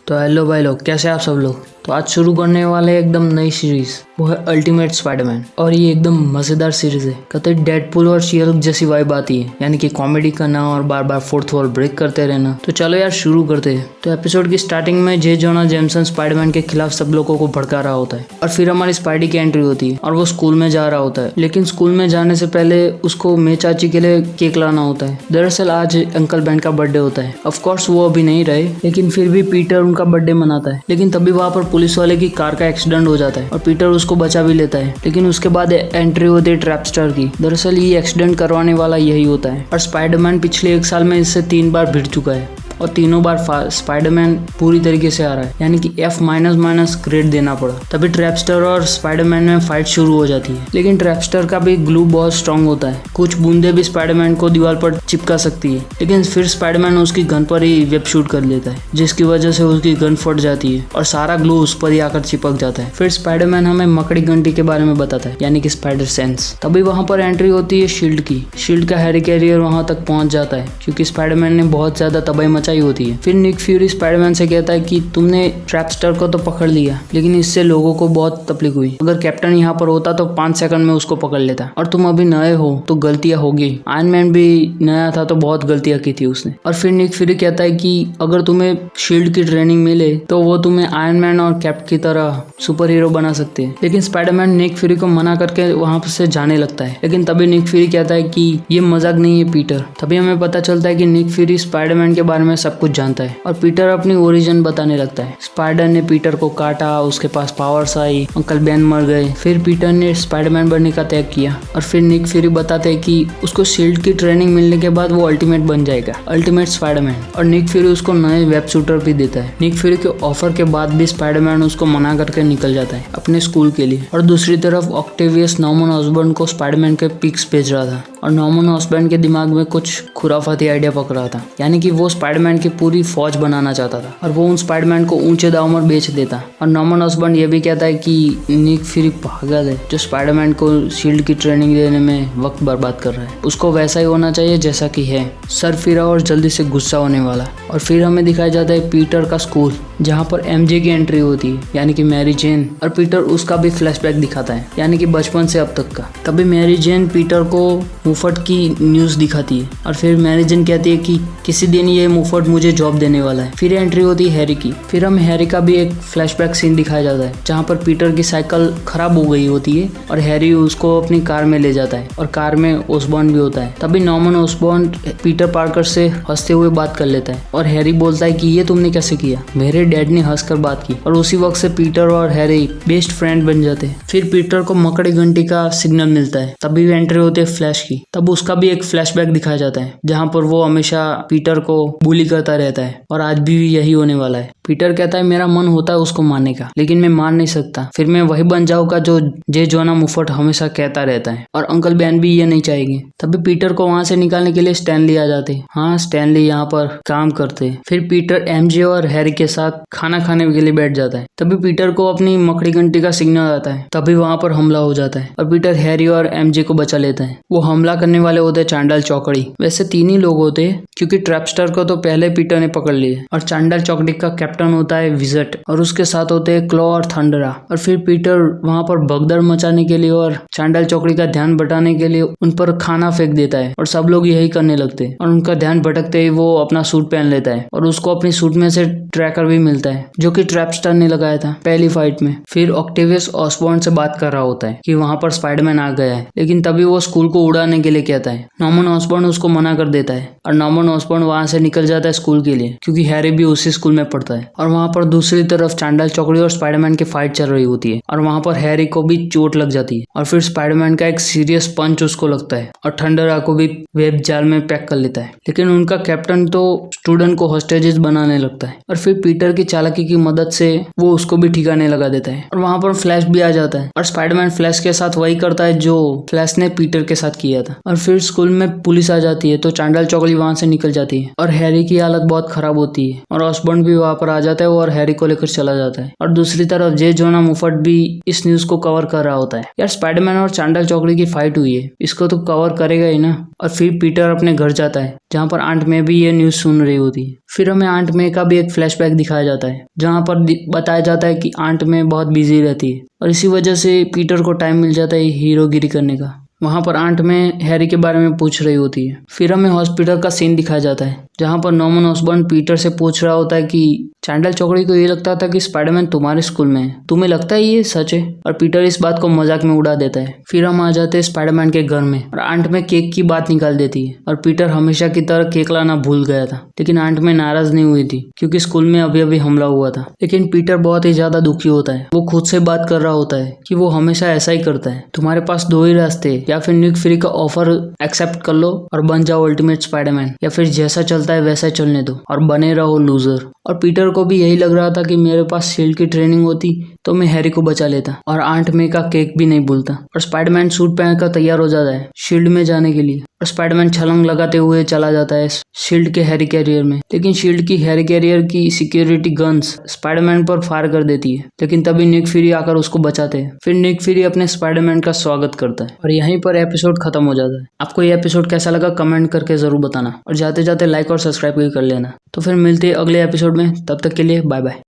तो हेलो भाई लोग, कैसे आप सब लोग। तो आज शुरू करने वाले एकदम नई सीरीज, वो है अल्टीमेट स्पाइडरमैन। और ये एकदम मजेदार सीरीज है। कहते हैं डेडपूल और शी हल्क जैसी वाइब आती है, यानी कि कॉमेडी करना और बार बार फोर्थ वॉल ब्रेक करते रहना। तो चलो यार शुरू करते हैं। तो एपिसोड की स्टार्टिंग में जे जोना जेमसन स्पाइडरमैन के खिलाफ सब लोगों को भड़का रहा होता है और फिर हमारी स्पाइडी की एंट्री होती है और वो स्कूल में जा रहा होता है। लेकिन स्कूल में जाने से पहले उसको मे चाची के लिए केक लाना होता है। दरअसल आज अंकल बेन का बर्थडे होता है। ऑफ कोर्स वो अभी नहीं रहे, लेकिन फिर भी पीटर उनका बर्थडे मनाता है। लेकिन तभी वहाँ पर पुलिस वाले की कार का एक्सीडेंट हो जाता है और पीटर उसको बचा भी लेता है। लेकिन उसके बाद एंट्री होती है ट्रैपस्टर की। दरअसल ये एक्सीडेंट करवाने वाला यही होता है और स्पाइडरमैन पिछले 1 साल में इससे 3 बार भिड़ चुका है और तीनों बार स्पाइडरमैन पूरी तरीके से आ रहा है, यानी कि F-, ग्रेड देना पड़ा। तभी ट्रैपस्टर और स्पाइडरमैन में फाइट शुरू हो जाती है। लेकिन ट्रैपस्टर का भी ग्लू बहुत स्ट्रांग होता है, कुछ बूंदे भी स्पाइडरमैन को दीवार पर चिपका सकती है। लेकिन फिर स्पाइडरमैन उसकी गन पर ही वेब शूट कर लेता है, जिसकी वजह से उसकी गन फट जाती है और सारा ग्लू उस पर ही आकर चिपक जाता है। फिर स्पाइडरमैन हमें मकड़ी घंटी के बारे में बताता है, यानी कि स्पाइडर सेंस। तभी वहां पर एंट्री होती है शील्ड की। शील्ड का हैरी कैरियर वहां तक पहुंच जाता है क्योंकि स्पाइडरमैन ने बहुत ज्यादा तबाही मचाई होती है। फिर निक फ्यूरी स्पाइडरमैन से कहता है कि तुमने ट्रैपस्टर को तो पकड़ लिया, लेकिन इससे लोगों को बहुत तकलीफ हुई। अगर कैप्टन यहाँ पर होता तो 5 सेकंड में उसको पकड़ लेता, और तुम अभी नए हो तो गलतियां होगी। आयरन मैन भी नया था तो बहुत गलतियां की थी उसने। और फिर निक फ्यूरी कहता है कि अगर तुम्हें शील्ड की ट्रेनिंग मिले तो वो तुम्हें आयरन मैन और कैप की तरह सुपर हीरो बना सकते हैं। लेकिन स्पाइडरमैन निक फ्यूरी को मना करके वहां से जाने लगता है। लेकिन तभी निक फ्यूरी कहता है कि ये मजाक नहीं है पीटर। तभी हमें पता चलता है कि निक फ्यूरी स्पाइडरमैन के बारे में सब कुछ जानता है और पीटर अपनी ओरिजिन बताने लगता है। स्पाइडर ने पीटर को काटा, उसके पास पावर्स आई, अंकल बेन मर गए। फिर पीटर ने स्पाइडरमैन बनने का त्याग किया और फिर निक फ्यूरी बताते हैं कि उसको शील्ड की ट्रेनिंग मिलने के बाद वो अल्टीमेट बन जाएगा, अल्टीमेट स्पाइडरमैन। और निक फ्यूरी उसको नए वेब शूटर भी देता है। निक फ्यूरी के ऑफर के बाद भी स्पाइडरमैन उसको मना करके निकल जाता है अपने स्कूल के लिए। और दूसरी तरफ ऑक्टेवियस नॉर्मन ऑसबॉर्न को स्पाइडरमैन के पिक्स भेज रहा था और नॉर्मन ऑसबॉर्न के दिमाग में कुछ खुराफाती आइडिया पक रहा था, यानी कि वो स्पाइडरमैन की पूरी फौज बनाना चाहता था और वो उन स्पाइडरमैन को ऊंचे दाम पर बेच देता। और नॉर्मन ऑसबॉर्न ये भी कहता है कि निक फ्यूरी पागल है जो स्पाइडरमैन को शील्ड की ट्रेनिंग देने में वक्त बर्बाद कर रहा है। उसको वैसा ही होना चाहिए जैसा कि है, सर फिरा और जल्दी से गुस्सा होने वाला। और फिर हमें दिखाया जाता है पीटर का स्कूल, जहाँ पर MJ की एंट्री होती है, यानी कि मैरी जेन। और पीटर उसका भी फ्लैशबैक दिखाता है, यानी कि बचपन से अब तक का। तभी मैरी जेन पीटर को मुफ्त की न्यूज़ दिखाती है और फिर मैरी जेन कहती है कि किसी दिन ये मुफ्त मुझे जॉब देने वाला है। फिर एंट्री होती है हैरी की। फिर हमें हैरी का भी एक फ्लैशबैक सीन दिखाया जाता है, जहाँ पर पीटर की साइकिल खराब हो गई होती है और हैरी उसको अपनी कार में ले जाता है और कार में ऑसबॉर्न भी होता है। तभी नॉर्मन ऑसबॉर्न पीटर पार्कर से हंसते हुए बात कर लेता है और हैरी बोलता है कि ये तुमने कैसे किया। मेरे डैड ने हंसकर बात की और उसी वक्त से पीटर और हैरी बेस्ट फ्रेंड बन जाते हैं। फिर पीटर को मकड़ी घंटी का सिग्नल मिलता है। तभी एंट्री होती है फ्लैश की। तब उसका भी एक फ्लैशबैक दिखाया जाता है, जहाँ पर वो हमेशा पीटर को बुली करता रहता है और आज भी यही होने वाला है। पीटर कहता है मेरा मन होता है उसको मारने का, लेकिन मैं मार नहीं सकता। फिर मैं वही बन जाऊंगा जो जे जोना मुफ्त हमेशा कहता रहता है। और अंकल बेन भी ये नहीं चाहेंगे। तभी पीटर को वहां से निकालने के लिए स्टैनली आ जाते हैं। हाँ, स्टैनली यहाँ पर काम करते हैं। फिर पीटर MJ और हैरी के साथ खाना खाने के लिए बैठ जाता है। तभी पीटर को अपनी मकड़ी घंटी का सिग्नल आता है। तभी वहां पर हमला हो जाता है और पीटर हैरी और MJ को बचा लेता है। वो हमला करने वाले होते हैं चांडाल चौकड़ी। वैसे 3 ही लोग होते हैं क्योंकि ट्रैपस्टर को तो पहले पीटर ने पकड़ लिया और चांडाल चौकड़ी का कैप्टन होता है विजट और उसके साथ होते हैं क्लॉ और थंडरा। और फिर पीटर वहां पर भगदड़ मचाने के लिए और चांडाल चौकड़ी का ध्यान बटाने के लिए उन पर खाना फेंक देता है और सब लोग यही करने लगते हैं। और उनका ध्यान भटकते ही वो अपना सूट पहन लेता है और उसको अपनी सूट में से ट्रैकर भी मिलता है जो कि ट्रैपस्टर ने लगाया था पहली फाइट में। फिर ऑक्टेवियस ऑसबॉर्न से बात कर रहा होता है कि वहां पर स्पाइडरमैन आ गया है, लेकिन तभी वो स्कूल को उड़ाने के लिए कहता है। नॉर्मन ऑसबॉर्न उसको मना कर देता है और नॉर्मन ऑसबॉर्न वहां से निकल जाता है स्कूल के लिए, क्योंकि हैरी भी उसी स्कूल में पढ़ता है। और वहां पर दूसरी तरफ चांडाल चौकड़ी और स्पाइडरमैन की फाइट चल रही होती है और वहां पर हैरी को भी चोट लग जाती है और फिर स्पाइडरमैन का एक सीरियस पंच उसको लगता है और थंडरा को भी वेब जाल में पैक कर लेता है। लेकिन उनका कैप्टन तो स्टूडेंट को हॉस्टेजेस बनाने लगता है और फिर पीटर की चालाकी की मदद से वो उसको भी ठिकाने लगा देता है। और वहां पर फ्लैश भी आ जाता है और स्पाइडरमैन फ्लैश के साथ वही करता है जो फ्लैश ने पीटर के साथ किया था। और फिर स्कूल में पुलिस आ जाती है तो चांडाल चौकड़ी वहां से निकल जाती है और हैरी की हालत बहुत खराब होती है और ऑसबॉर्न भी वहां पर आ जाता है और हैरी को लेकर चला जाता है। और दूसरी तरफ जे जोना मोफट भी इस न्यूज को कवर कर रहा होता है। यार स्पाइडरमैन और चांडाल चौकड़ी की फाइट हुई है, इसको तो कवर करेगा ही ना। और फिर पीटर अपने घर जाता है जहाँ पर आंट मे भी ये न्यूज सुन रही होती है। फिर हमें आंट मे का भी एक फ्लैशबैक दिखाया जाता है जहाँ पर बताया जाता है कि आंट मे बहुत बिजी रहती है और इसी वजह से पीटर को टाइम मिल जाता है हीरोगिरी करने का। वहां पर आंट में हैरी के बारे में पूछ रही होती है। फिर हमें हॉस्पिटल का सीन दिखाया जाता है जहां पर नॉर्मन ऑसबॉर्न पीटर से पूछ रहा होता है कि चांडाल चौकड़ी को ये लगता था कि स्पाइडरमैन तुम्हारे स्कूल में है, तुम्हें लगता है ये सच है? और पीटर इस बात को मजाक में उड़ा देता है। फिर हम आ जाते हैं स्पाइडरमैन के घर में और आंट में केक की बात निकाल देती है और पीटर हमेशा की तरह केक लाना भूल गया था। लेकिन आंट में नाराज नहीं हुई थी क्योंकि स्कूल में अभी अभी हमला हुआ था। लेकिन पीटर बहुत ही ज्यादा दुखी होता है। वो खुद से बात कर रहा होता है कि वो हमेशा ऐसा ही करता है। तुम्हारे पास दो ही रास्ते, या फिर निक फ्यूरी का ऑफर एक्सेप्ट कर लो और बन जाओ अल्टीमेट स्पाइडरमैन, या फिर जैसा चलता है वैसा चलने दो और बने रहो लूजर। और पीटर को भी यही लग रहा था कि मेरे पास शील्ड की ट्रेनिंग होती तो मैं हैरी को बचा लेता और आंट मे का केक भी नहीं भूलता। और स्पाइडरमैन सूट पहनकर तैयार हो जाता है शील्ड में जाने के लिए और स्पाइडरमैन छलांग लगाते हुए चला जाता है शील्ड के हैरी कैरियर में। लेकिन शील्ड की हैरी कैरियर की सिक्योरिटी गन्स स्पाइडरमैन पर फायर कर देती है। लेकिन तभी निक फ्यूरी आकर उसको बचाते हैं। फिर निक फ्यूरी अपने स्पाइडरमैन का स्वागत करता है और यहीं पर एपिसोड खत्म हो जाता है। आपको ये एपिसोड कैसा लगा कमेंट करके जरूर बताना और जाते जाते लाइक और सब्सक्राइब भी कर लेना। तो फिर मिलते हैं अगले एपिसोड में, तब तक के लिए बाय बाय।